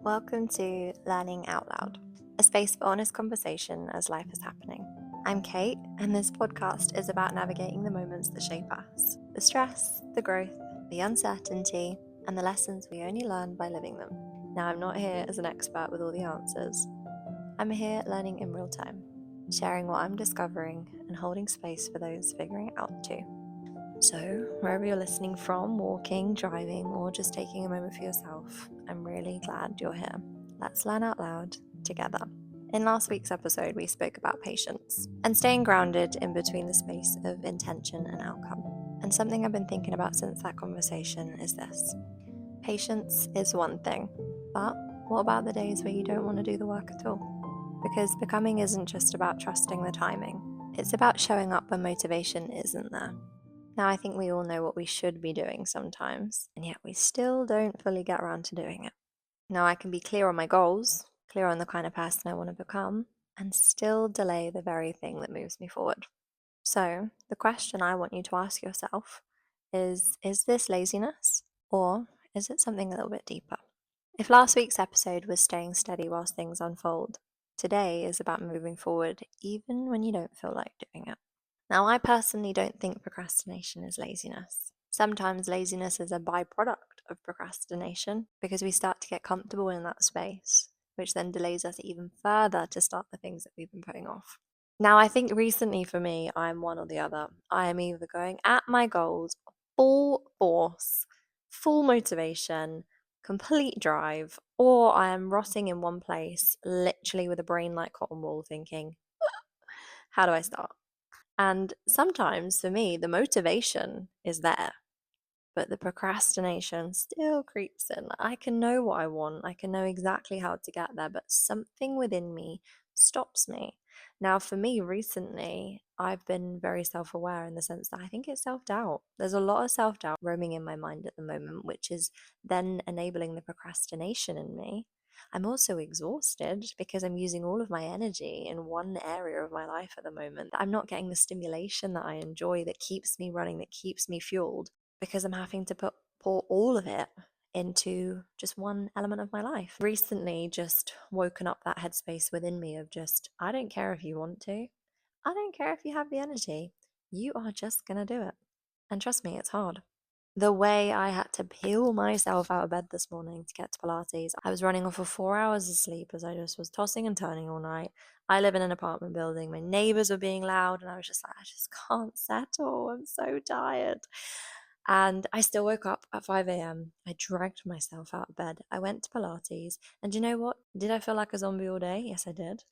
Welcome to Learning Out Loud, a space for honest conversation as life is happening. I'm Kate, and this podcast is about navigating the moments that shape us, the stress, the growth, the uncertainty, and the lessons we only learn by living them. Now, I'm not here as an expert with all the answers. I'm here learning in real time, sharing what I'm discovering and holding space for those figuring it out too. So, wherever you're listening from, walking, driving, or just taking a moment for yourself, I'm really glad you're here. Let's learn out loud together. In last week's episode, we spoke about patience and staying grounded in between the space of intention and outcome. And something I've been thinking about since that conversation is this: patience is one thing, but what about the days where you don't want to do the work at all? Because becoming isn't just about trusting the timing, it's about showing up when motivation isn't there. Now, I think we all know what we should be doing sometimes, and yet we still don't fully get around to doing it. Now, I can be clear on my goals, clear on the kind of person I want to become, and still delay the very thing that moves me forward. So, the question I want you to ask yourself is this laziness, or is it something a little bit deeper? If last week's episode was staying steady whilst things unfold, today is about moving forward even when you don't feel like doing it. Now, I personally don't think procrastination is laziness. Sometimes laziness is a byproduct of procrastination because we start to get comfortable in that space, which then delays us even further to start the things that we've been putting off. Now, I think recently for me, I'm one or the other. I am either going at my goals full force, full motivation, complete drive, or I am rotting in one place, literally with a brain like cotton wool, thinking, how do I start? And sometimes for me, the motivation is there, but the procrastination still creeps in. I can know what I want, I can know exactly how to get there, but something within me stops me. Now, for me recently, I've been very self aware in the sense that I think it's self doubt. There's a lot of self doubt roaming in my mind at the moment, which is then enabling the procrastination in me. I'm also exhausted because I'm using all of my energy in one area of my life at the moment. I'm not getting the stimulation that I enjoy, that keeps me running, that keeps me fueled, because I'm having to pour all of it into just one element of my life. Recently, just woken up that headspace within me of just, I don't care if you want to. I don't care if you have the energy. You are just going to do it. And trust me, it's hard. The way I had to peel myself out of bed this morning to get to Pilates, I was running off of 4 hours of sleep as I just was tossing and turning all night. I live in an apartment building. My neighbors were being loud, and I was just like, I just can't settle. I'm so tired. And I still woke up at 5 a.m. I dragged myself out of bed. I went to Pilates. And you know what? Did I feel like a zombie all day? Yes, I did.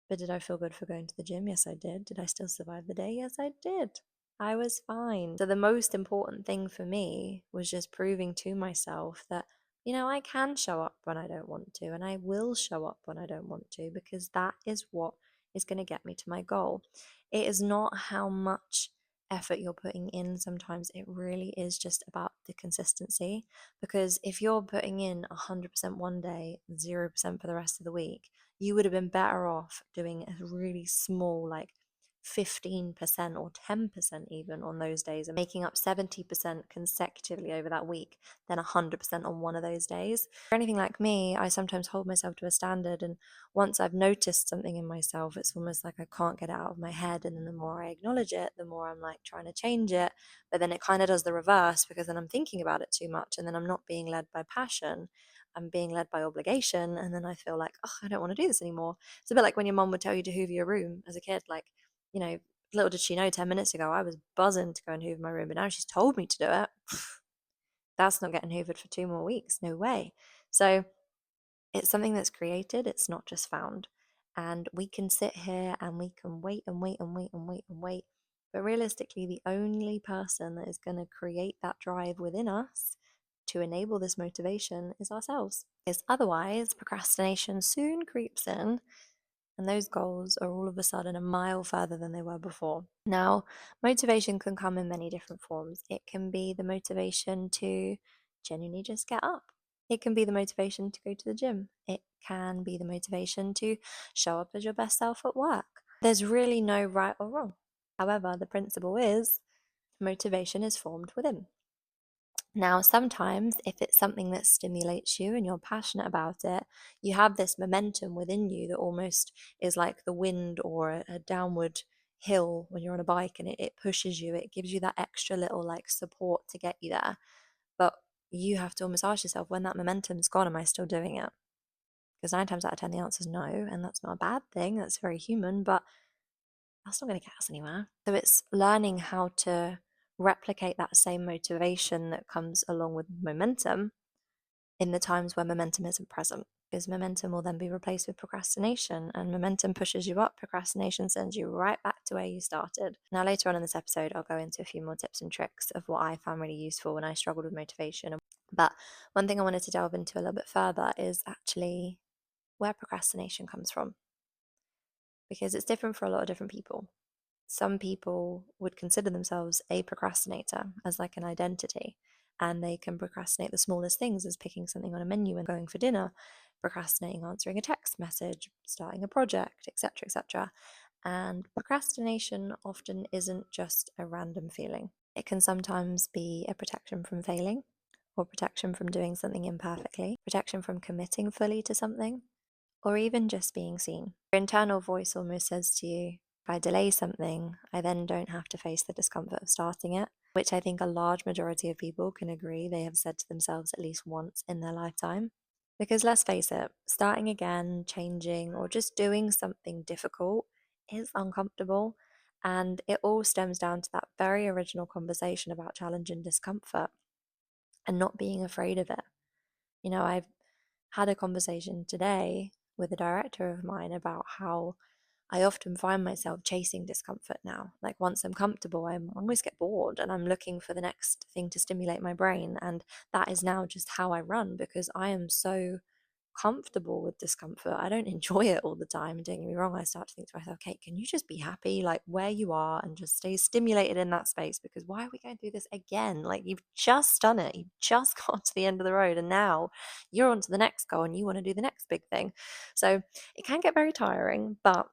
But did I feel good for going to the gym? Yes, I did. Did I still survive the day? Yes, I did. I was fine. So the most important thing for me was just proving to myself that, I can show up when I don't want to, and I will show up when I don't want to, because that is what is going to get me to my goal. It is not how much effort you're putting in. Sometimes it really is just about the consistency, because if you're putting in 100% one day, 0% for the rest of the week, you would have been better off doing a really small, like 15% or 10% even on those days, and making up 70% consecutively over that week than 100% on one of those days. For anything like me, I sometimes hold myself to a standard, and once I've noticed something in myself, it's almost like I can't get it out of my head, and then the more I acknowledge it, the more I'm like trying to change it, but then it kind of does the reverse, because then I'm thinking about it too much, and then I'm not being led by passion. I'm being led by obligation, and then I feel like, oh, I don't want to do this anymore. It's a bit like when your mom would tell you to hoover your room as a kid. Like, little did she know 10 minutes ago I was buzzing to go and hoover my room, but now she's told me to do it. That's not getting hoovered for 2 more weeks. No way. So it's something that's created, it's not just found. And we can sit here and we can wait and wait and wait and wait and wait. But realistically, the only person that is going to create that drive within us to enable this motivation is ourselves. Because otherwise, procrastination soon creeps in, and those goals are all of a sudden a mile further than they were before. Now, motivation can come in many different forms. It can be the motivation to genuinely just get up. It can be the motivation to go to the gym. It can be the motivation to show up as your best self at work. There's really no right or wrong. However, the principle is motivation is formed within. Now, sometimes if it's something that stimulates you and you're passionate about it, you have this momentum within you that almost is like the wind or a downward hill when you're on a bike, and it pushes you, it gives you that extra little like support to get you there. But you have to almost ask yourself, when that momentum's gone, am I still doing it? Because 9 times out of 10, the answer is no, and that's not a bad thing. That's very human, but that's not going to get us anywhere. So it's learning how to replicate that same motivation that comes along with momentum in the times where momentum isn't present. Because momentum will then be replaced with procrastination, and momentum pushes you up, procrastination sends you right back to where you started. Now, later on in this episode, I'll go into a few more tips and tricks of what I found really useful when I struggled with motivation. But one thing I wanted to delve into a little bit further is actually where procrastination comes from, because it's different for a lot of different people. Some people would consider themselves a procrastinator as like an identity, and they can procrastinate the smallest things, as picking something on a menu and going for dinner, procrastinating answering a text message, starting a project, etc., etc. And procrastination often isn't just a random feeling. It can sometimes be a protection from failing, or protection from doing something imperfectly, protection from committing fully to something, or even just being seen. Your internal voice almost says to you, if I delay something, I then don't have to face the discomfort of starting it, which I think a large majority of people can agree they have said to themselves at least once in their lifetime. Because let's face it, starting again, changing, or just doing something difficult is uncomfortable. And it all stems down to that very original conversation about challenge and discomfort and not being afraid of it. I've had a conversation today with a director of mine about how I often find myself chasing discomfort now. Like, once I'm comfortable, I always get bored and I'm looking for the next thing to stimulate my brain. And that is now just how I run, because I am so comfortable with discomfort. I don't enjoy it all the time. Don't get me wrong. I start to think to myself, Kate, can you just be happy like where you are and just stay stimulated in that space? Because why are we going through this again? Like, you've just done it. You've just got to the end of the road, and now you're on to the next goal and you want to do the next big thing. So it can get very tiring, but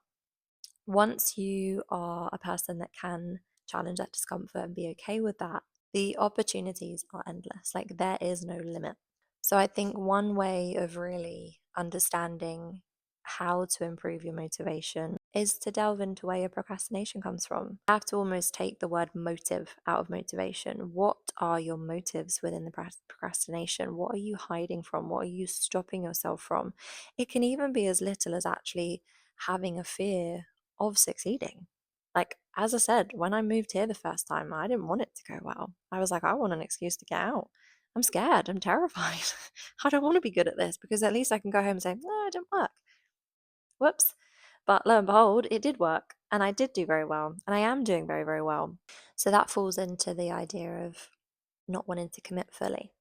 once you are a person that can challenge that discomfort and be okay with that, the opportunities are endless. Like, there is no limit. So I think one way of really understanding how to improve your motivation is to delve into where your procrastination comes from. I have to almost take the word motive out of motivation. What are your motives within the procrastination? What are you hiding from? What are you stopping yourself from? It can even be as little as actually having a fear of succeeding. Like, as I said, when I moved here the first time, I didn't want it to go well. I was like, I want an excuse to get out. I'm scared. I'm terrified. I don't want to be good at this, because at least I can go home and say, no, it didn't work. Whoops. But lo and behold, it did work. And I did do very well. And I am doing very, very well. So that falls into the idea of not wanting to commit fully.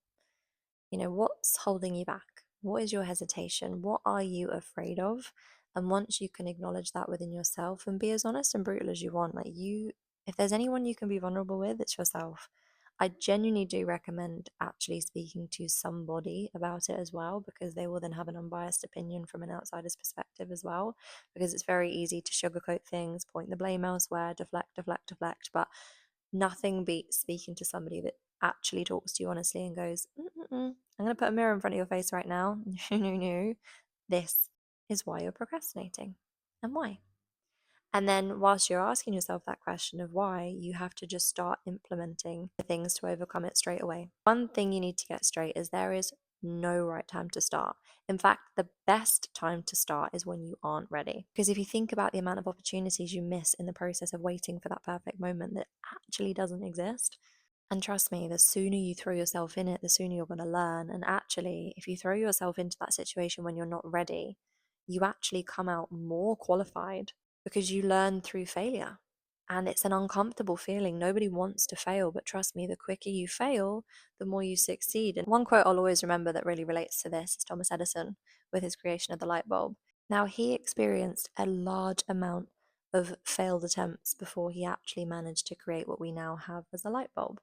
What's holding you back? What is your hesitation? What are you afraid of? And once you can acknowledge that within yourself and be as honest and brutal as you want, like, if there's anyone you can be vulnerable with, it's yourself. I genuinely do recommend actually speaking to somebody about it as well, because they will then have an unbiased opinion from an outsider's perspective as well. Because it's very easy to sugarcoat things, point the blame elsewhere, deflect, deflect, deflect. But nothing beats speaking to somebody that actually talks to you honestly and goes, I'm going to put a mirror in front of your face right now. No, no, no. This is why you're procrastinating, and why. And then, whilst you're asking yourself that question of why, you have to just start implementing the things to overcome it straight away. One thing you need to get straight is there is no right time to start. In fact, the best time to start is when you aren't ready. Because if you think about the amount of opportunities you miss in the process of waiting for that perfect moment that actually doesn't exist, and trust me, the sooner you throw yourself in it, the sooner you're going to learn. And actually, if you throw yourself into that situation when you're not ready, you actually come out more qualified, because you learn through failure. And it's an uncomfortable feeling. Nobody wants to fail, but trust me, the quicker you fail, the more you succeed. And one quote I'll always remember that really relates to this is Thomas Edison with his creation of the light bulb. Now, he experienced a large amount of failed attempts before he actually managed to create what we now have as a light bulb.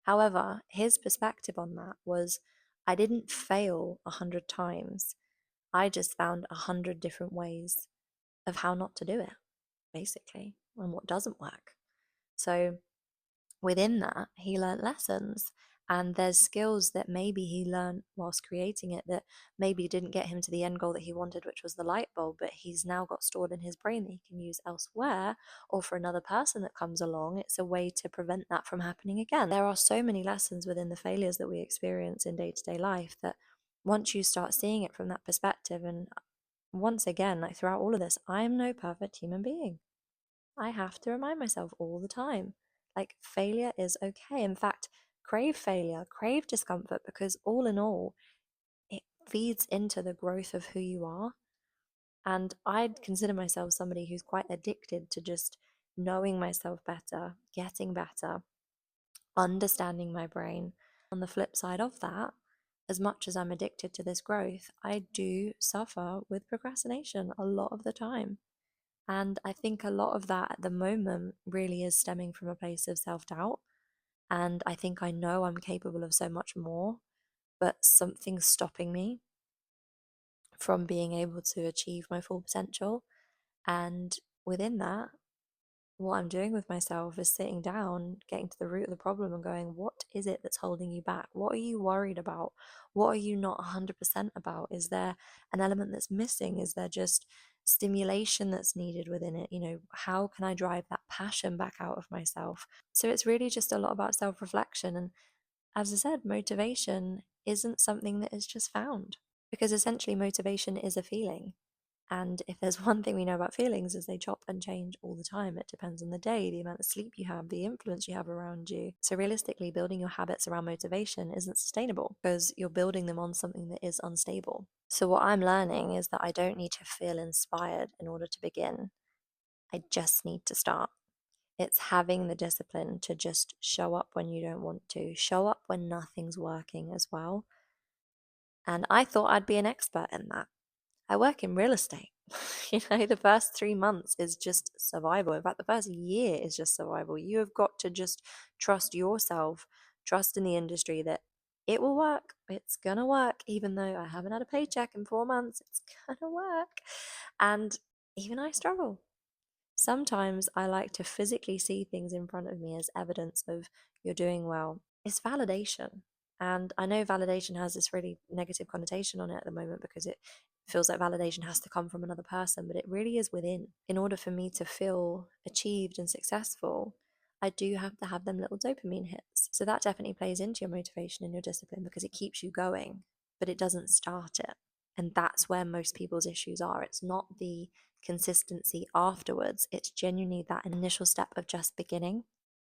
However, his perspective on that was, I didn't fail 100 times. I just found 100 different ways of how not to do it, basically, and what doesn't work. So within that, he learnt lessons. And there's skills that maybe he learned whilst creating it that maybe didn't get him to the end goal that he wanted, which was the light bulb, but he's now got stored in his brain that he can use elsewhere, or for another person that comes along, it's a way to prevent that from happening again. There are so many lessons within the failures that we experience in day-to-day life that once you start seeing it from that perspective, and once again, like throughout all of this, I am no perfect human being. I have to remind myself all the time, like failure is okay. In fact, crave failure, crave discomfort, because all in all, it feeds into the growth of who you are. And I'd consider myself somebody who's quite addicted to just knowing myself better, getting better, understanding my brain. On the flip side of that, as much as I'm addicted to this growth, I do suffer with procrastination a lot of the time. And I think a lot of that at the moment really is stemming from a place of self doubt. And I think I know I'm capable of so much more, but something's stopping me from being able to achieve my full potential. And within that, what I'm doing with myself is sitting down, getting to the root of the problem and going, what is it that's holding you back? What are you worried about? What are you not 100% about? Is there an element that's missing? Is there just stimulation that's needed within it? How can I drive that passion back out of myself? So it's really just a lot about self reflection. And as I said, motivation isn't something that is just found, because essentially motivation is a feeling. And if there's one thing we know about feelings is they chop and change all the time. It depends on the day, the amount of sleep you have, the influence you have around you. So realistically, building your habits around motivation isn't sustainable because you're building them on something that is unstable. So what I'm learning is that I don't need to feel inspired in order to begin. I just need to start. It's having the discipline to just show up when you don't want to, show up when nothing's working as well. And I thought I'd be an expert in that. I work in real estate. The first 3 months is just survival. In fact, the first year is just survival. You have got to just trust yourself, trust in the industry that it will work. It's going to work. Even though I haven't had a paycheck in 4 months, it's going to work. And even I struggle. Sometimes I like to physically see things in front of me as evidence of you're doing well. It's validation. And I know validation has this really negative connotation on it at the moment because it feels like validation has to come from another person, but it really is within. In order for me to feel achieved and successful, I do have to have them little dopamine hits. So that definitely plays into your motivation and your discipline because it keeps you going, but it doesn't start it. And that's where most people's issues are. It's not the consistency afterwards, it's genuinely that initial step of just beginning.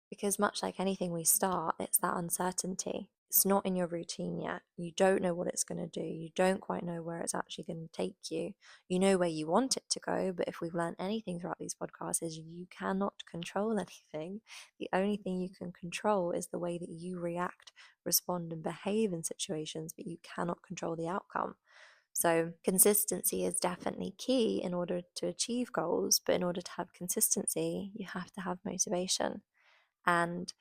Because much like anything we start, it's that uncertainty. It's not in your routine yet. You don't know what it's going to do. You don't quite know where it's actually going to take you. You know where you want it to go, but if we've learned anything throughout these podcasts is you cannot control anything. The only thing you can control is the way that you react, respond, and behave in situations, but you cannot control the outcome. So consistency is definitely key in order to achieve goals, but in order to have consistency, you have to have motivation. And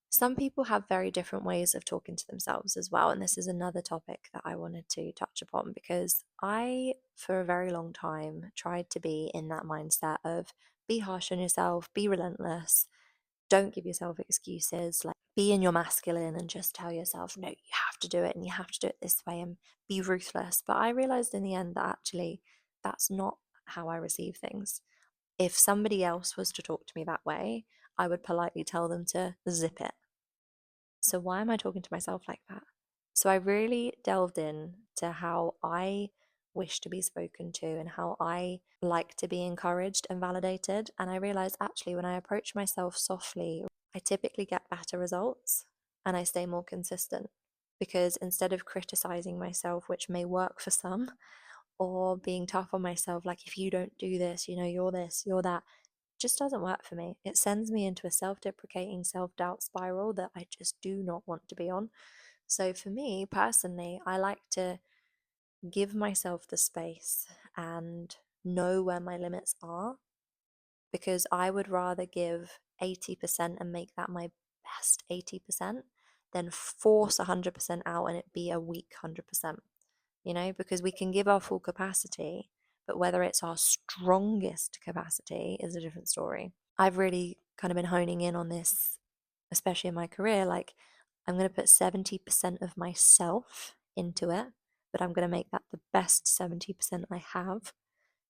some people have very different ways of talking to themselves as well. And this is another topic that I wanted to touch upon because I, for a very long time, tried to be in that mindset of be harsh on yourself, be relentless, don't give yourself excuses, like be in your masculine and just tell yourself, no, you have to do it and you have to do it this way and be ruthless. But I realized in the end that actually that's not how I receive things. If somebody else was to talk to me that way, I would politely tell them to zip it. So why am I talking to myself like that? So I really delved in to how I wish to be spoken to and how I like to be encouraged and validated. And I realized actually when I approach myself softly, I typically get better results and I stay more consistent. Because instead of criticizing myself, which may work for some, or being tough on myself, like if you don't do this, you're this, you're that, just doesn't work for me. It sends me into a self-deprecating, self-doubt spiral that I just do not want to be on. So for me personally, I like to give myself the space and know where my limits are, because I would rather give 80% and make that my best 80% than force 100% out and it be a weak 100%, because we can give our full capacity, but whether it's our strongest capacity is a different story. I've really kind of been honing in on this, especially in my career. Like, I'm going to put 70% of myself into it, but I'm going to make that the best 70% I have.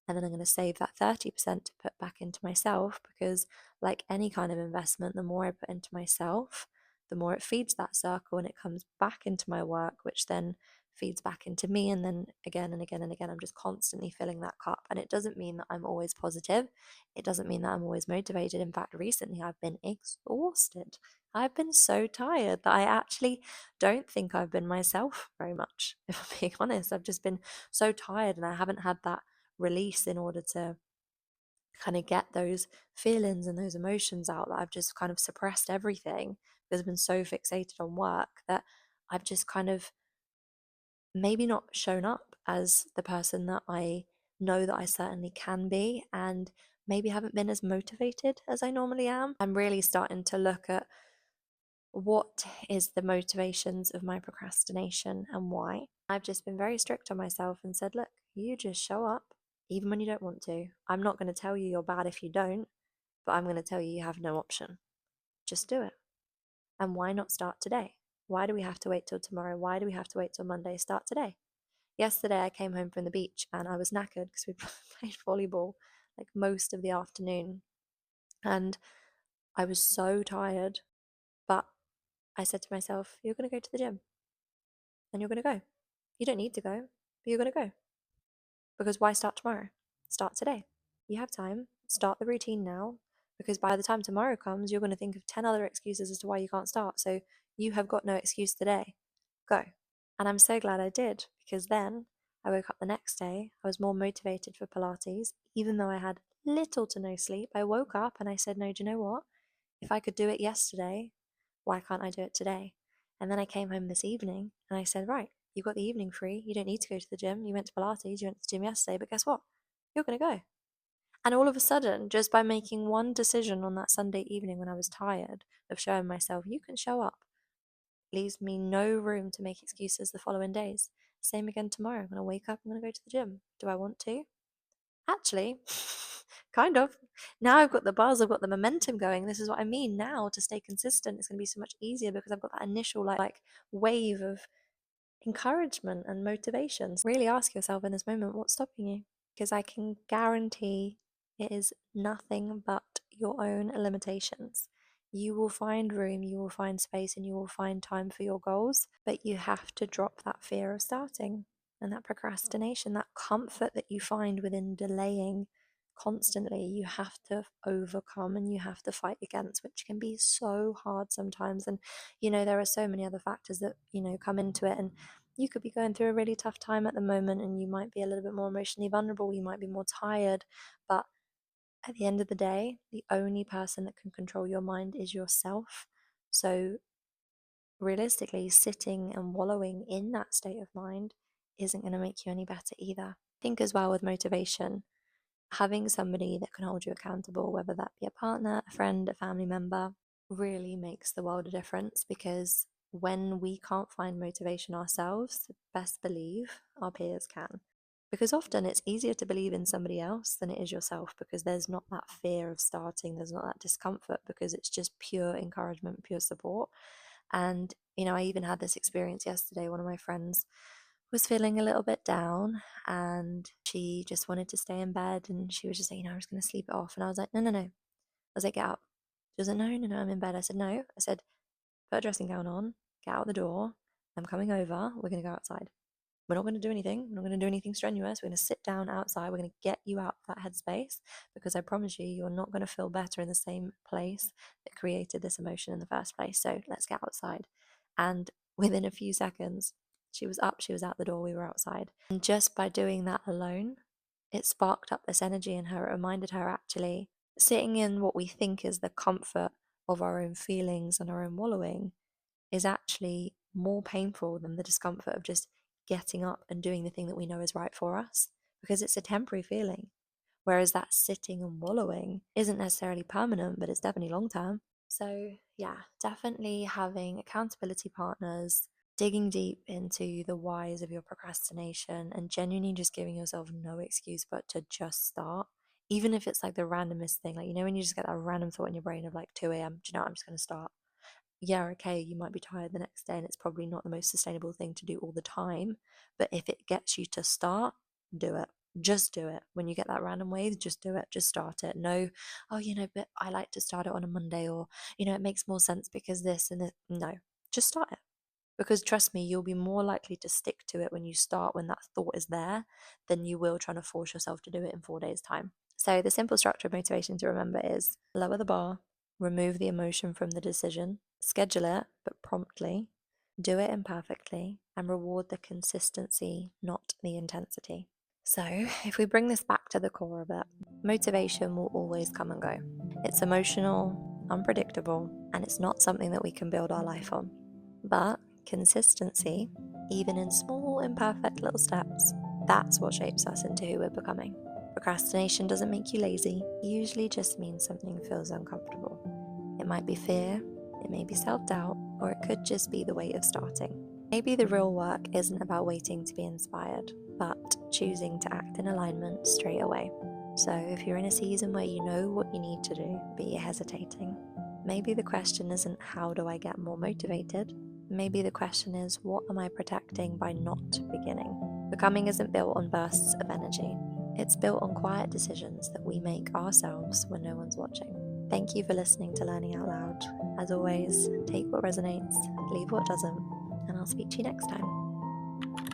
And then I'm going to save that 30% to put back into myself, because, like any kind of investment, the more I put into myself, the more it feeds that circle and it comes back into my work, which then feeds back into me. And then again and again and again, I'm just constantly filling that cup. And it doesn't mean that I'm always positive. It doesn't mean that I'm always motivated. In fact, recently I've been exhausted. I've been so tired that I actually don't think I've been myself very much, if I'm being honest. I've just been so tired and I haven't had that release in order to kind of get those feelings and those emotions out, that I've just kind of suppressed everything because I've been so fixated on work that I've just kind of maybe not shown up as the person that I know that I certainly can be, and maybe haven't been as motivated as I normally am. I'm really starting to look at what is the motivations of my procrastination and why. I've just been very strict on myself and said, look, you just show up even when you don't want to. I'm not going to tell you you're bad if you don't, but I'm going to tell you you have no option. Just do it. And why not start today? Why do we have to wait till tomorrow? Why do we have to wait till Monday? Start today. Yesterday, I came home from the beach and I was knackered because we played volleyball like most of the afternoon. And I was so tired, but I said to myself, you're going to go to the gym and you're going to go. You don't need to go, but you're going to go. Because why start tomorrow? Start today. You have time. Start the routine now, because by the time tomorrow comes, you're going to think of 10 other excuses as to why you can't start. So you have got no excuse today. Go. And I'm so glad I did, because then I woke up the next day. I was more motivated for Pilates, even though I had little to no sleep. I woke up and I said, no, do you know what? If I could do it yesterday, why can't I do it today? And then I came home this evening and I said, right, you've got the evening free. You don't need to go to the gym. You went to Pilates, you went to the gym yesterday, but guess what? You're going to go. And all of a sudden, just by making one decision on that Sunday evening when I was tired of showing myself, you can show up, leaves me no room to make excuses the following days. Same again tomorrow. I'm going to wake up, I'm going to go to the gym. Do I want to? Actually, kind of. Now I've got the buzz, I've got the momentum going. This is what I mean. Now to stay consistent, it's going to be so much easier because I've got that initial like wave of encouragement and motivation. So really ask yourself in this moment, what's stopping you? Because I can guarantee it is nothing but your own limitations. You will find room, you will find space, and you will find time for your goals, but you have to drop that fear of starting and that procrastination, that comfort that you find within delaying constantly. You have to overcome and you have to fight against, which can be so hard sometimes. And there are so many other factors that come into it, and you could be going through a really tough time at the moment and you might be a little bit more emotionally vulnerable, you might be more tired, but at the end of the day, the only person that can control your mind is yourself. So realistically, sitting and wallowing in that state of mind isn't going to make you any better either. I think as well with motivation, having somebody that can hold you accountable, whether that be a partner, a friend, a family member, really makes the world a difference, because when we can't find motivation ourselves, best believe our peers can. Because often it's easier to believe in somebody else than it is yourself, because there's not that fear of starting, there's not that discomfort, because it's just pure encouragement, pure support. And, I even had this experience yesterday. One of my friends was feeling a little bit down and she just wanted to stay in bed, and she was just saying, I'm just going to sleep it off. And I was like, no, no, no. I was like, get up. She was like, no, no, no, I'm in bed. I said, no. I said, put a dressing gown on, get out the door. I'm coming over. We're going to go outside. We're not going to do anything. We're not going to do anything strenuous. We're going to sit down outside. We're going to get you out of that headspace, because I promise you, you're not going to feel better in the same place that created this emotion in the first place. So let's get outside. And within a few seconds, she was up, she was out the door, we were outside. And just by doing that alone, it sparked up this energy in her. It reminded her, actually, sitting in what we think is the comfort of our own feelings and our own wallowing is actually more painful than the discomfort of just getting up and doing the thing that we know is right for us, because it's a temporary feeling. Whereas that sitting and wallowing isn't necessarily permanent, but it's definitely long term. So, yeah, definitely having accountability partners, digging deep into the whys of your procrastination, and genuinely just giving yourself no excuse but to just start. Even if it's like the randomest thing, like, when you just get that random thought in your brain of like 2 a.m., do you know what, I'm just going to start. yeah, okay, you might be tired the next day and it's probably not the most sustainable thing to do all the time. But if it gets you to start, do it. Just do it. When you get that random wave, just do it. Just start it. No, oh, but I like to start it on a Monday, or, it makes more sense because this and this. No, just start it. Because trust me, you'll be more likely to stick to it when you start, when that thought is there, than you will trying to force yourself to do it in 4 days' time. So the simple structure of motivation to remember is lower the bar, remove the emotion from the decision, schedule it, but promptly, do it imperfectly, and reward the consistency, not the intensity. So, if we bring this back to the core of it, motivation will always come and go. It's emotional, unpredictable, and it's not something that we can build our life on. But consistency, even in small, imperfect little steps, that's what shapes us into who we're becoming. Procrastination doesn't make you lazy, it usually just means something feels uncomfortable. It might be fear, it may be self-doubt, or it could just be the weight of starting. Maybe the real work isn't about waiting to be inspired, but choosing to act in alignment straight away. So if you're in a season where you know what you need to do, but you're hesitating, maybe the question isn't how do I get more motivated? Maybe the question is what am I protecting by not beginning? Becoming isn't built on bursts of energy. It's built on quiet decisions that we make ourselves when no one's watching. Thank you for listening to Learning Out Loud. As always, take what resonates, leave what doesn't, and I'll speak to you next time.